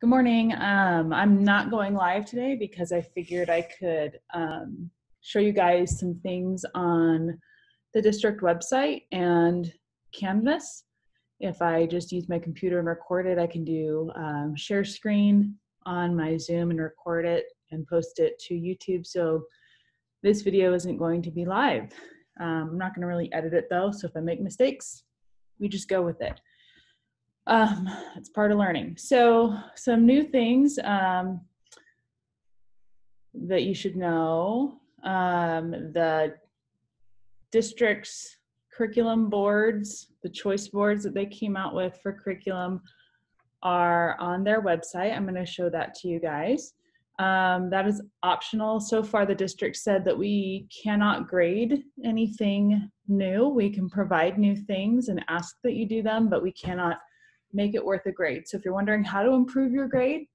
Good morning. I'm not going live today because I figured I could show you guys some things on the district website and Canvas. If I just use my computer and record it, I can do share screen on my Zoom and record it and post it to YouTube. So this video isn't going to be live. I'm not going to really edit it though, so if I make mistakes, we just go with it. It's part of learning. So some new things that you should know. The district's curriculum boards, the choice boards that they came out with for curriculum are on their website. I'm going to show that to you guys. That is optional. So far, the district said that we cannot grade anything new. We can provide new things and ask that you do them, but we cannot make it worth a grade. So if you're wondering how to improve your grade,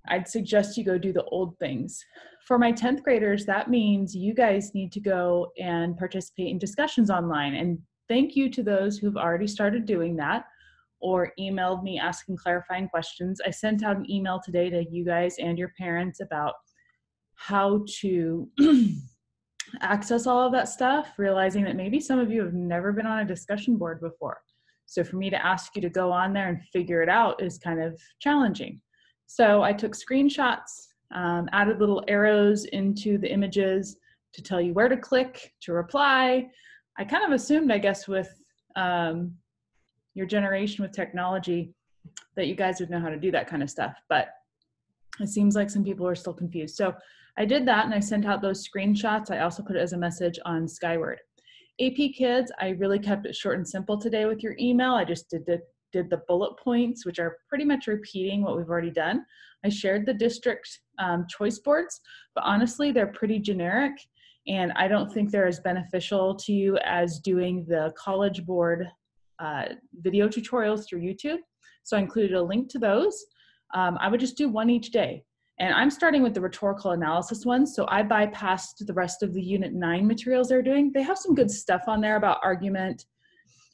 I'd suggest you go do the old things. For my 10th graders, that means you guys need to go and participate in discussions online. And thank you to those who've already started doing that or emailed me asking clarifying questions. I sent out an email today to you guys and your parents about how to access all of that stuff, realizing that maybe some of you have never been on a discussion board before. So for me to ask you to go on there and figure it out is kind of challenging. So I took screenshots, added little arrows into the images to tell you where to click to reply. I kind of assumed, I guess, with your generation with technology that you guys would know how to do that kind of stuff, but it seems like some people are still confused. So I did that and I sent out those screenshots. I also put it as a message on Skyward. AP Kids, I really kept it short and simple today with your email. I just did the bullet points, which are pretty much repeating what we've already done. I shared the district choice boards, but honestly, they're pretty generic, and I don't think they're as beneficial to you as doing the College Board video tutorials through YouTube. So I included a link to those. I would just do one each day. And I'm starting with the rhetorical analysis ones, so I bypassed the rest of the Unit 9 materials they're doing. They have some good stuff on there about argument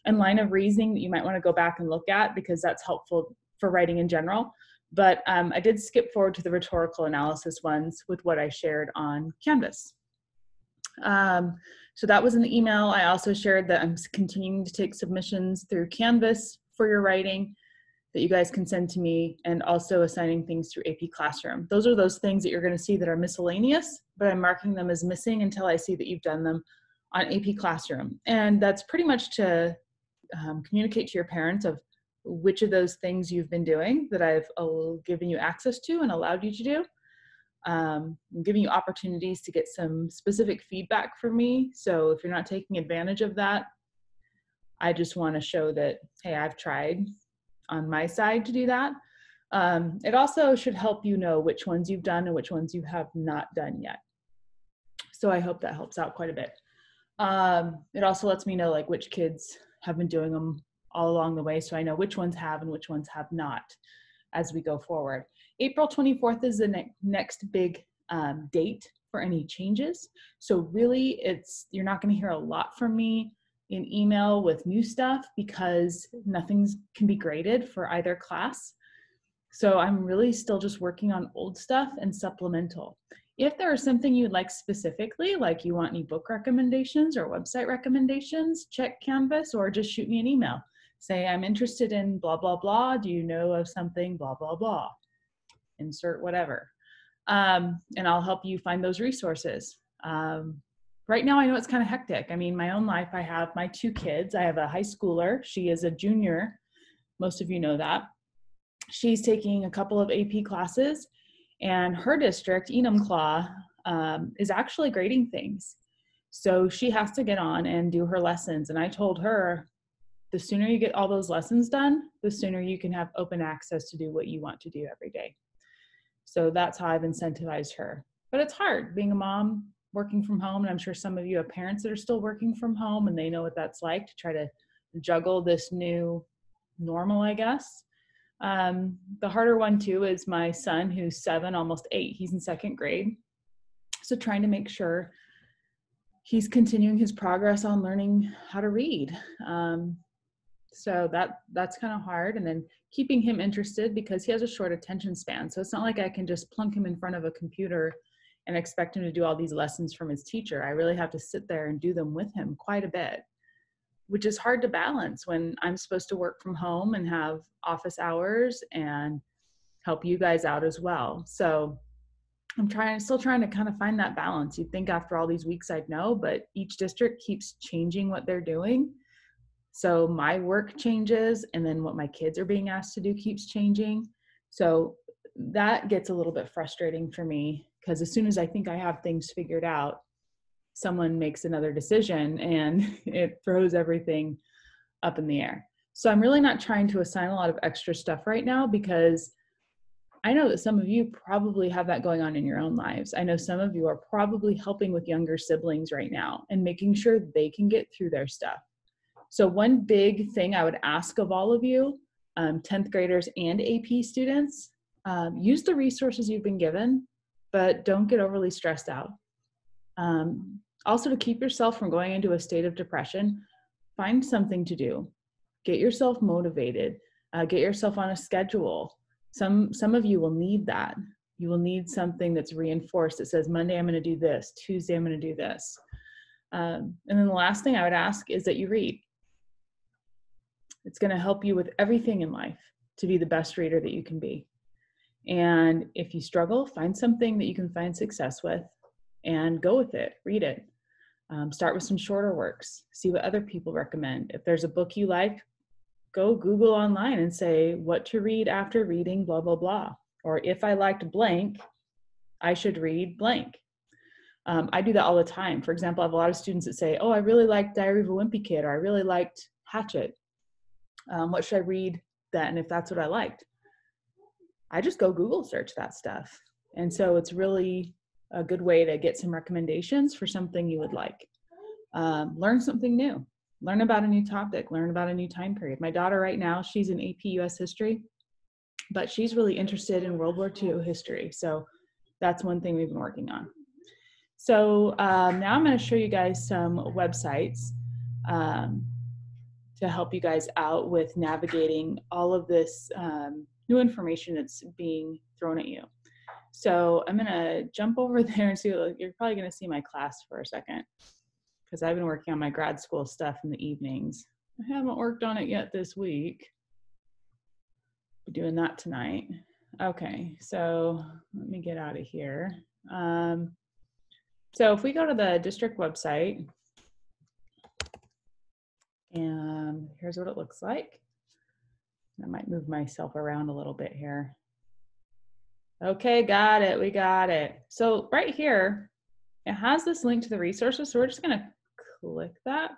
and line of reasoning that you might want to go back and look at because that's helpful for writing in general. But I did skip forward to the rhetorical analysis ones with what I shared on Canvas. So that was in the email. I also shared that I'm continuing to take submissions through Canvas for your writing that you guys can send to me, and also assigning things through AP Classroom. Those are those things that you're going to see that are miscellaneous, but I'm marking them as missing until I see that you've done them on AP Classroom. And that's pretty much to communicate to your parents of which of those things you've been doing that I've given you access to and allowed you to do. I'm giving you opportunities to get some specific feedback from me. So if you're not taking advantage of that, I just want to show that, hey, I've tried on my side to do that. It also should help you know which ones you've done and which ones you have not done yet. So I hope that helps out quite a bit. It also lets me know like which kids have been doing them all along the way, so I know which ones have and which ones have not as we go forward. April 24th is the next big date for any changes. So really you're not going to hear a lot from me in email with new stuff because nothing can be graded for either class. So I'm really still just working on old stuff and supplemental. If there is something you'd like specifically, like you want any book recommendations or website recommendations, check Canvas or just shoot me an email. Say, I'm interested in blah, blah, blah. Do you know of something, blah, blah, blah. Insert whatever. And I'll help you find those resources. Right now, I know it's kind of hectic. I mean, my own life, I have my 2 kids. I have a high schooler. She is a junior. Most of you know that. She's taking a couple of AP classes, and her district, Enumclaw, is actually grading things. So she has to get on and do her lessons. And I told her, the sooner you get all those lessons done, the sooner you can have open access to do what you want to do every day. So that's how I've incentivized her. But it's hard being a mom, working from home, and I'm sure some of you have parents that are still working from home and they know what that's like to try to juggle this new normal, I guess. The harder one too is my son, who's 7, almost 8. He's in 2nd grade. So trying to make sure he's continuing his progress on learning how to read. So that's kind of hard. And then keeping him interested because he has a short attention span. So it's not like I can just plunk him in front of a computer and expect him to do all these lessons from his teacher. I really have to sit there and do them with him quite a bit, which is hard to balance when I'm supposed to work from home and have office hours and help you guys out as well. So still trying to kind of find that balance. You'd think after all these weeks I'd know, but each district keeps changing what they're doing. So my work changes, and then what my kids are being asked to do keeps changing. So that gets a little bit frustrating for me, because as soon as I think I have things figured out, someone makes another decision and it throws everything up in the air. So I'm really not trying to assign a lot of extra stuff right now, because I know that some of you probably have that going on in your own lives. I know some of you are probably helping with younger siblings right now and making sure they can get through their stuff. So one big thing I would ask of all of you, 10th graders and AP students, use the resources you've been given, but don't get overly stressed out. Also, to keep yourself from going into a state of depression, find something to do. Get yourself motivated. Get yourself on a schedule. Some of you will need that. You will need something that's reinforced that says, Monday I'm going to do this, Tuesday I'm going to do this. And then the last thing I would ask is that you read. It's going to help you with everything in life to be the best reader that you can be. And if you struggle, find something that you can find success with and go with it. Read it. Start with some shorter works. See what other people recommend. If there's a book you like, go Google online and say what to read after reading blah, blah, blah. Or if I liked blank, I should read blank. I do that all the time. For example, I have a lot of students that say, oh, I really liked Diary of a Wimpy Kid, or I really liked Hatchet. What should I read then? And if that's what I liked, I just go Google search that stuff. And so it's really a good way to get some recommendations for something you would like. Learn something new. Learn about a new topic. Learn about a new time period. My daughter right now, she's in AP US history, but she's really interested in World War II history. So that's one thing we've been working on. So now I'm going to show you guys some websites to help you guys out with navigating all of this new information that's being thrown at you. So I'm going to jump over there and see, you're probably going to see my class for a second, because I've been working on my grad school stuff in the evenings. I haven't worked on it yet this week. I'll be doing that tonight. Okay, so let me get out of here. So if we go to the district website, and here's what it looks like. I might move myself around a little bit here. Okay, got it, we got it. So right here, it has this link to the resources, so we're just gonna click that,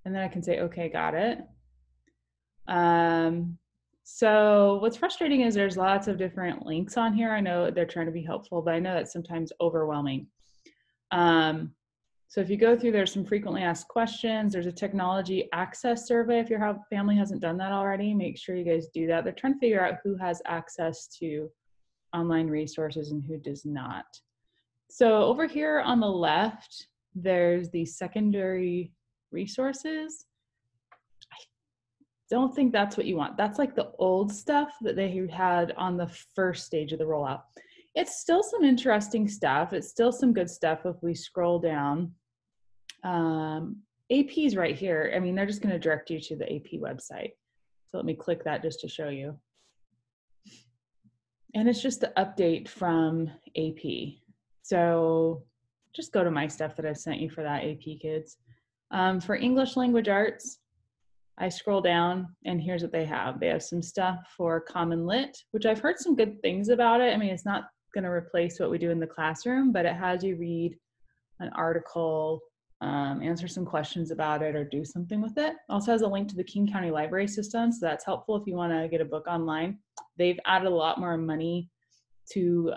and then I can say, okay, got it. So what's frustrating is there's lots of different links on here. I know they're trying to be helpful, but I know that's sometimes overwhelming. So if you go through, there's some frequently asked questions. There's a technology access survey. If your family hasn't done that already, make sure you guys do that. They're trying to figure out who has access to online resources and who does not. So over here on the left, there's the secondary resources. I don't think that's what you want. That's like the old stuff that they had on the first stage of the rollout. It's still some interesting stuff. It's still some good stuff if we scroll down. AP's right here. I mean, they're just going to direct you to the AP website. So let me click that just to show you. And it's just the update from AP. So just go to my stuff that I've sent you for that, AP kids. For English language arts, I scroll down and here's what they have. They have some stuff for Common Lit, which I've heard some good things about it. I mean, it's not going to replace what we do in the classroom, but it has you read an article, answer some questions about it, or do something with it. Also has a link to the King County Library System, so that's helpful if you want to get a book online. They've added a lot more money to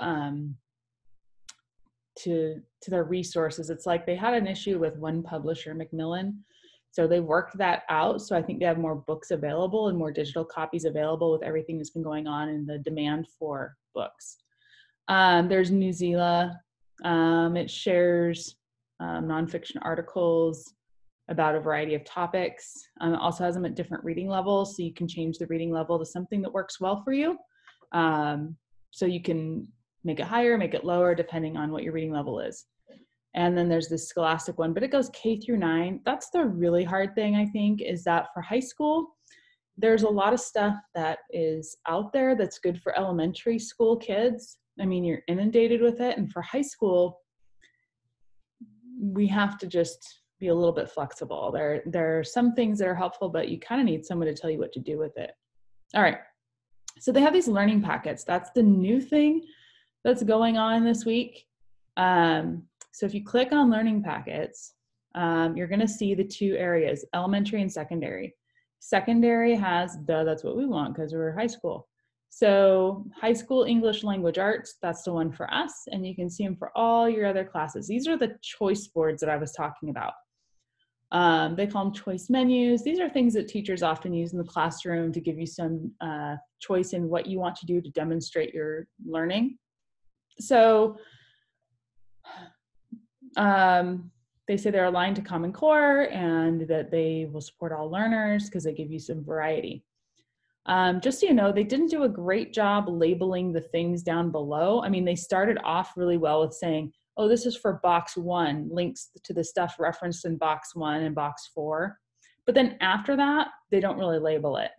their resources. It's like they had an issue with one publisher, Macmillan, so they worked that out. So I think they have more books available and more digital copies available with everything that's been going on in the demand for books. There's Newsela. It shares nonfiction articles. about a variety of topics. It also has them at different reading levels, so you can change the reading level to something that works well for you. So you can make it higher, make it lower, depending on what your reading level is. And then there's this Scholastic one, but it goes K through 9. That's the really hard thing, I think, is that for high school, there's a lot of stuff that is out there that's good for elementary school kids. I mean, you're inundated with it. And for high school, we have to just be a little bit flexible. There are some things that are helpful, but you kind of need someone to tell you what to do with it. All right. So they have these learning packets. That's the new thing that's going on this week. So if you click on learning packets, you're going to see the two areas, elementary and secondary. Secondary has, that's what we want because we're high school. So high school English language arts, that's the one for us. And you can see them for all your other classes. These are the choice boards that I was talking about. They call them choice menus. These are things that teachers often use in the classroom to give you some choice in what you want to do to demonstrate your learning. So they say they're aligned to Common Core and that they will support all learners because they give you some variety. Just so you know, they didn't do a great job labeling the things down below. I mean, they started off really well with saying, oh, this is for box 1, links to the stuff referenced in box 1 and box 4. But then after that, they don't really label it.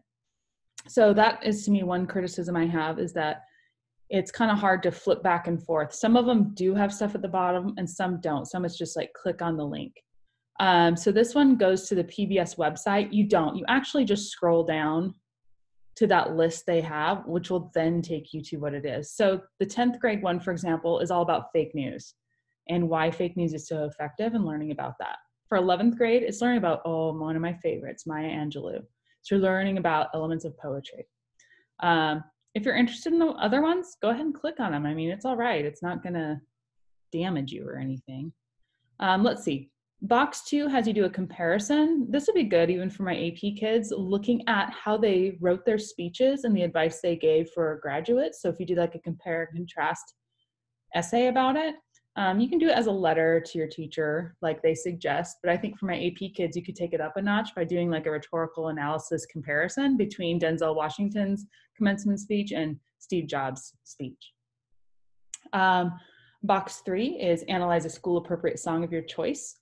So that is, to me, one criticism I have is that it's kind of hard to flip back and forth. Some of them do have stuff at the bottom and some don't. Some it's just like click on the link. So this one goes to the PBS website. You actually just scroll down to that list they have, which will then take you to what it is. So the 10th grade one, for example, is all about fake news and why fake news is so effective and learning about that. For 11th grade, it's learning about, one of my favorites, Maya Angelou. So you're learning about elements of poetry. If you're interested in the other ones, go ahead and click on them. I mean, it's all right. It's not gonna damage you or anything. Let's see. Box 2 has you do a comparison. This would be good even for my AP kids, looking at how they wrote their speeches and the advice they gave for graduates. So if you do like a compare and contrast essay about it, you can do it as a letter to your teacher like they suggest. But I think for my AP kids, you could take it up a notch by doing like a rhetorical analysis comparison between Denzel Washington's commencement speech and Steve Jobs' speech. Box 3 is analyze a school appropriate song of your choice.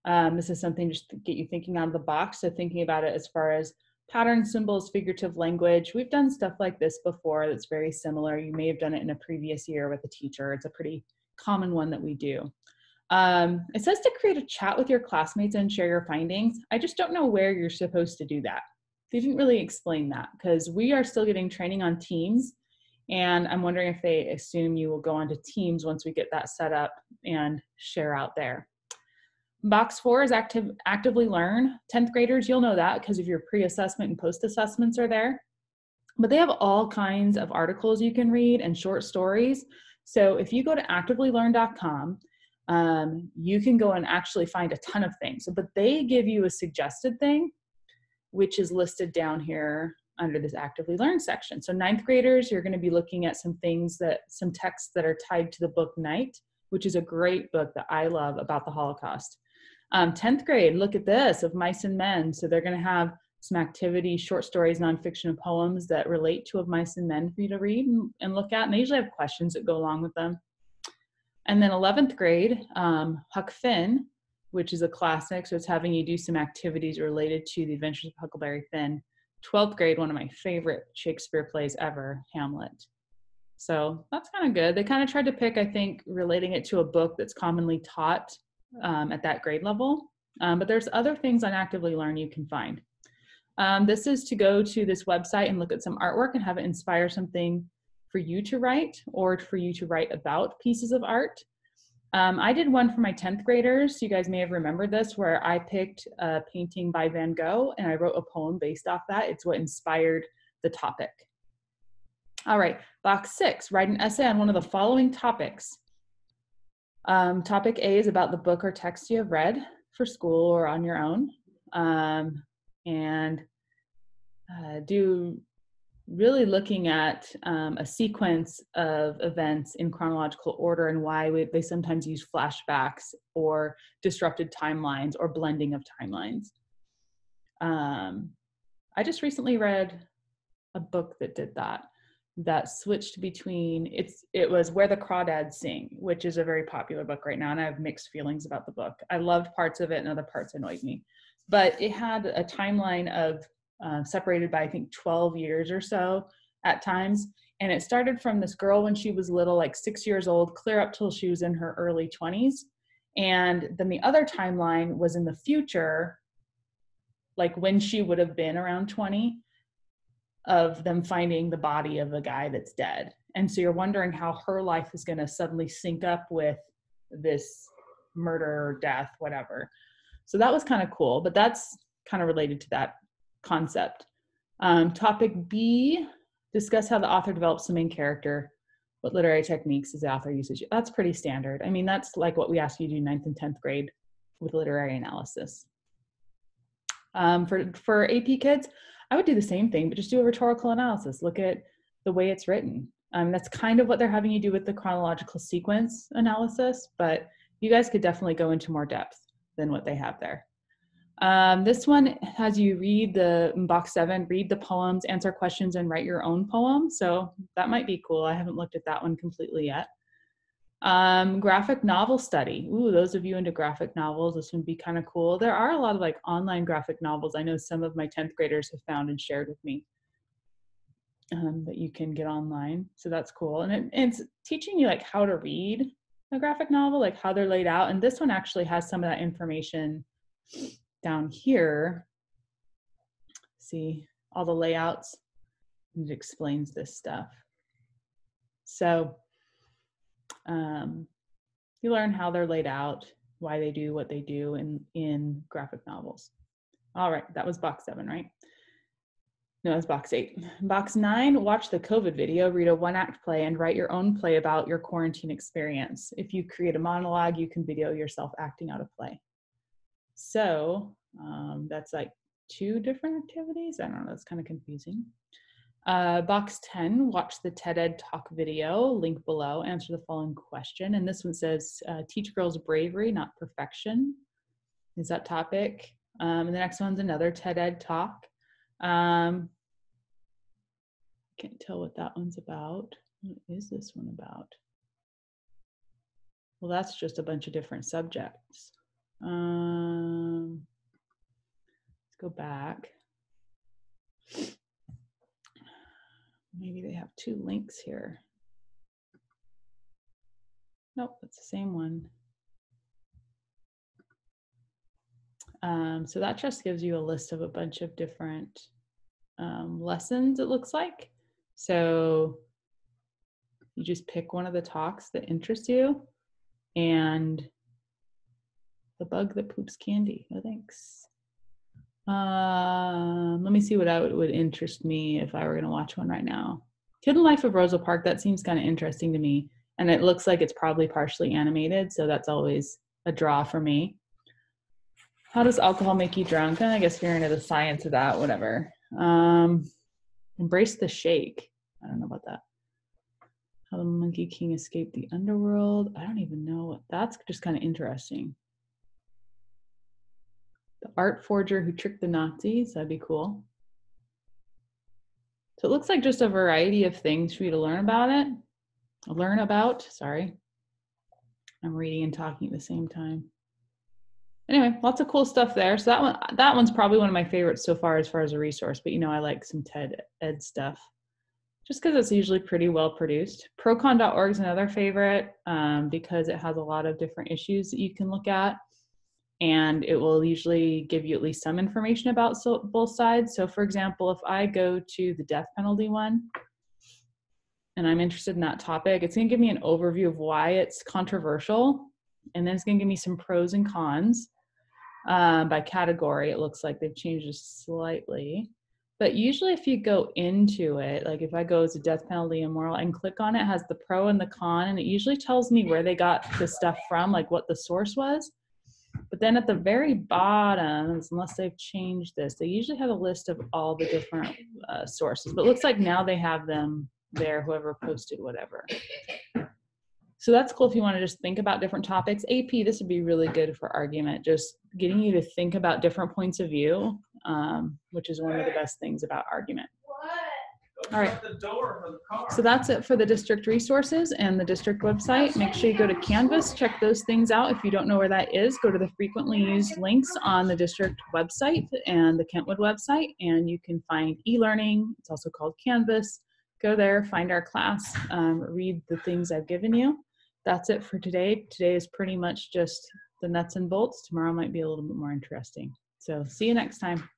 This is something just to get you thinking out of the box. So thinking about it as far as pattern, symbols, figurative language. We've done stuff like this before that's very similar. You may have done it in a previous year with a teacher. It's a pretty common one that we do. It says to create a chat with your classmates and share your findings. I just don't know where you're supposed to do that. They didn't really explain that because we are still getting training on Teams. And I'm wondering if they assume you will go onto Teams once we get that set up and share out there. Box 4 is actively learn. 10th graders, you'll know that because of your pre-assessment and post-assessments are there. But they have all kinds of articles you can read and short stories. So if you go to activelylearn.com, you can go and actually find a ton of things. But they give you a suggested thing, which is listed down here under this actively learn section. So 9th graders, you're going to be looking at some texts that are tied to the book Night, which is a great book that I love about the Holocaust. 10th grade, look at this, of Mice and Men. So they're going to have some activities, short stories, nonfiction, and poems that relate to Of Mice and Men for you to read and look at. And they usually have questions that go along with them. And then 11th grade, Huck Finn, which is a classic. So it's having you do some activities related to the Adventures of Huckleberry Finn. 12th grade, one of my favorite Shakespeare plays ever, Hamlet. So that's kind of good. They kind of tried to pick, I think, relating it to a book that's commonly taught at that grade level. But there's other things on Actively Learn you can find. This is to go to this website and look at some artwork and have it inspire something for you to write or for you to write about pieces of art. I did one for my 10th graders. You guys may have remembered this, where I picked a painting by Van Gogh and I wrote a poem based off that. It's what inspired the topic. All right, box 6, write an essay on one of the following topics. Topic A is about the book or text you have read for school or on your own. Do really looking at a sequence of events in chronological order and why they sometimes use flashbacks or disrupted timelines or blending of timelines. I just recently read a book that did that switched between, it was Where the Crawdads Sing, which is a very popular book right now, and I have mixed feelings about the book. I loved parts of it and other parts annoyed me. But it had a timeline of separated by, I think, 12 years or so at times. And it started from this girl when she was little, like 6 years old, clear up till she was in her early 20s. And then the other timeline was in the future, like when she would have been around 20, of them finding the body of a guy that's dead. And so you're wondering how her life is going to suddenly sync up with this murder, death, whatever. So that was kind of cool, but that's kind of related to that concept. Topic B, discuss how the author develops the main character. What literary techniques does the author use? That's pretty standard. I mean, that's like what we ask you to do 9th and 10th grade with literary analysis. For AP kids, I would do the same thing, but just do a rhetorical analysis. Look at the way it's written. That's kind of what they're having you do with the chronological sequence analysis, but you guys could definitely go into more depth than what they have there. This one has you read in box 7, read the poems, answer questions, and write your own poem. So that might be cool. I haven't looked at that one completely yet. Graphic novel study. Ooh, those of you into graphic novels, this would be kind of cool. There are a lot of like online graphic novels. I know some of my 10th graders have found and shared with me that you can get online. So that's cool. And it's teaching you like how to read a graphic novel, like how they're laid out. And this one actually has some of that information down here. See all the layouts, and it explains this stuff. So you learn how they're laid out, why they do what they do in graphic novels. All right, that was box 7, right? No, it was box 8. Box 9, watch the COVID video, read a 1-act play, and write your own play about your quarantine experience. If you create a monologue, you can video yourself acting out a play. So that's like 2 different activities. I don't know, it's kind of confusing. Box 10, watch the TED Ed Talk video, link below, answer the following question. And this one says, teach girls bravery, not perfection, is that topic. And the next one's another TED Ed Talk. Can't tell what that one's about. What is this one about? Well, that's just a bunch of different subjects. Let's go back. Maybe they have 2 links here. Nope, that's the same one. So that just gives you a list of a bunch of different lessons, it looks like. So you just pick one of the talks that interests you, and the bug that poops candy. Oh, thanks. Let me see what would interest me if I were going to watch one right now. Hidden Life of Rosa Parks, that seems kind of interesting to me. And it looks like it's probably partially animated, so that's always a draw for me. How does alcohol make you drunk? And I guess if you're into the science of that, whatever. Embrace the Shake. I don't know about that. How the Monkey King escaped the underworld. I don't even know. That's just kind of interesting. The Art Forger Who Tricked the Nazis. That'd be cool. So it looks like just a variety of things for you to learn about. Sorry. I'm reading and talking at the same time. Anyway, lots of cool stuff there. So that one's probably one of my favorites so far as a resource, but I like some TED Ed stuff just because it's usually pretty well produced. Procon.org is another favorite because it has a lot of different issues that you can look at, and it will usually give you at least some information about both sides. So for example, if I go to the death penalty one and I'm interested in that topic, it's going to give me an overview of why it's controversial, and then it's going to give me some pros and cons. By category, it looks like they've changed it slightly. But usually if you go into it, like if I go as a death penalty immoral and click on it, it has the pro and the con, and it usually tells me where they got the stuff from, like what the source was. But then at the very bottom, unless they've changed this, they usually have a list of all the different sources. But it looks like now they have them there, whoever posted whatever. So that's cool if you want to just think about different topics. AP, this would be really good for argument, just getting you to think about different points of view, which is one of the best things about argument. All right, so that's it for the district resources and the district website. Make sure you go to Canvas, check those things out. If you don't know where that is, go to the frequently used links on the district website and the Kentwood website, and you can find e-learning. It's also called Canvas. Go there, find our class, read the things I've given you. That's it for today. Today is pretty much just the nuts and bolts. Tomorrow might be a little bit more interesting. So see you next time.